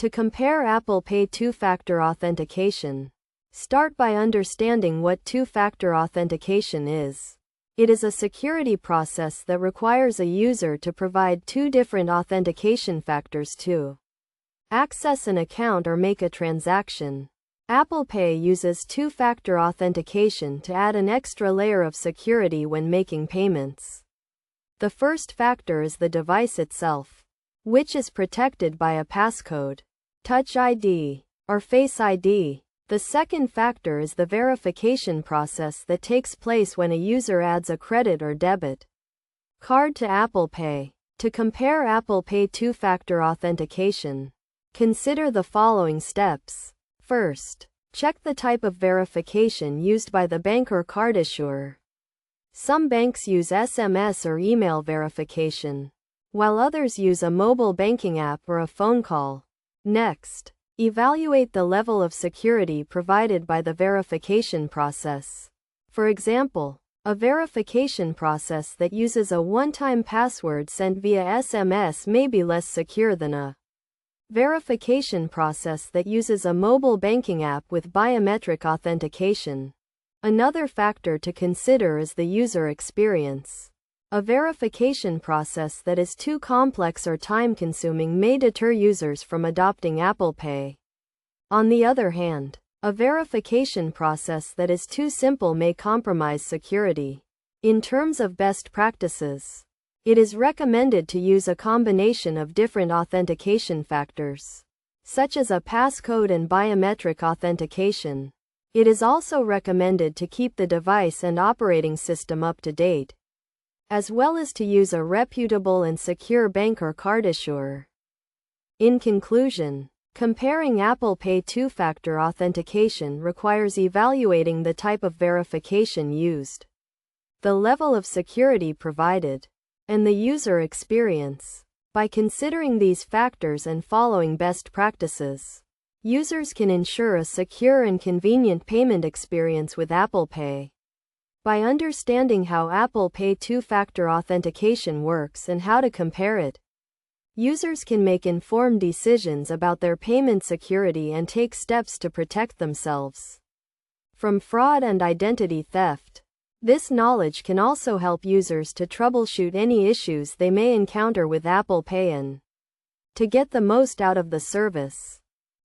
To compare Apple Pay two-factor authentication. Start by understanding what two-factor authentication is. It is a security process that requires a user to provide two different authentication factors to access an account or make a transaction. Apple Pay uses two-factor authentication to add an extra layer of security when making payments. The first factor is the device itself, which is protected by a passcode, Touch ID, or Face ID. The second factor is the verification process that takes place when a user adds a credit or debit card to Apple Pay. To compare Apple Pay two-factor authentication, consider the following steps. First, check the type of verification used by the bank or card issuer. Some banks use SMS or email verification, while others use a mobile banking app or a phone call. Next, evaluate the level of security provided by the verification process. For example, a verification process that uses a one-time password sent via SMS may be less secure than a verification process that uses a mobile banking app with biometric authentication. Another factor to consider is the user experience. A verification process that is too complex or time-consuming may deter users from adopting Apple Pay. On the other hand, a verification process that is too simple may compromise security. In terms of best practices, it is recommended to use a combination of different authentication factors, such as a passcode and biometric authentication. It is also recommended to keep the device and operating system up to date, as well as to use a reputable and secure bank or card issuer. In conclusion, comparing Apple Pay two-factor authentication requires evaluating the type of verification used, the level of security provided, and the user experience. By considering these factors and following best practices, users can ensure a secure and convenient payment experience with Apple Pay. By understanding how Apple Pay two-factor authentication works and how to compare it, users can make informed decisions about their payment security and take steps to protect themselves from fraud and identity theft. This knowledge can also help users to troubleshoot any issues they may encounter with Apple Pay and to get the most out of the service.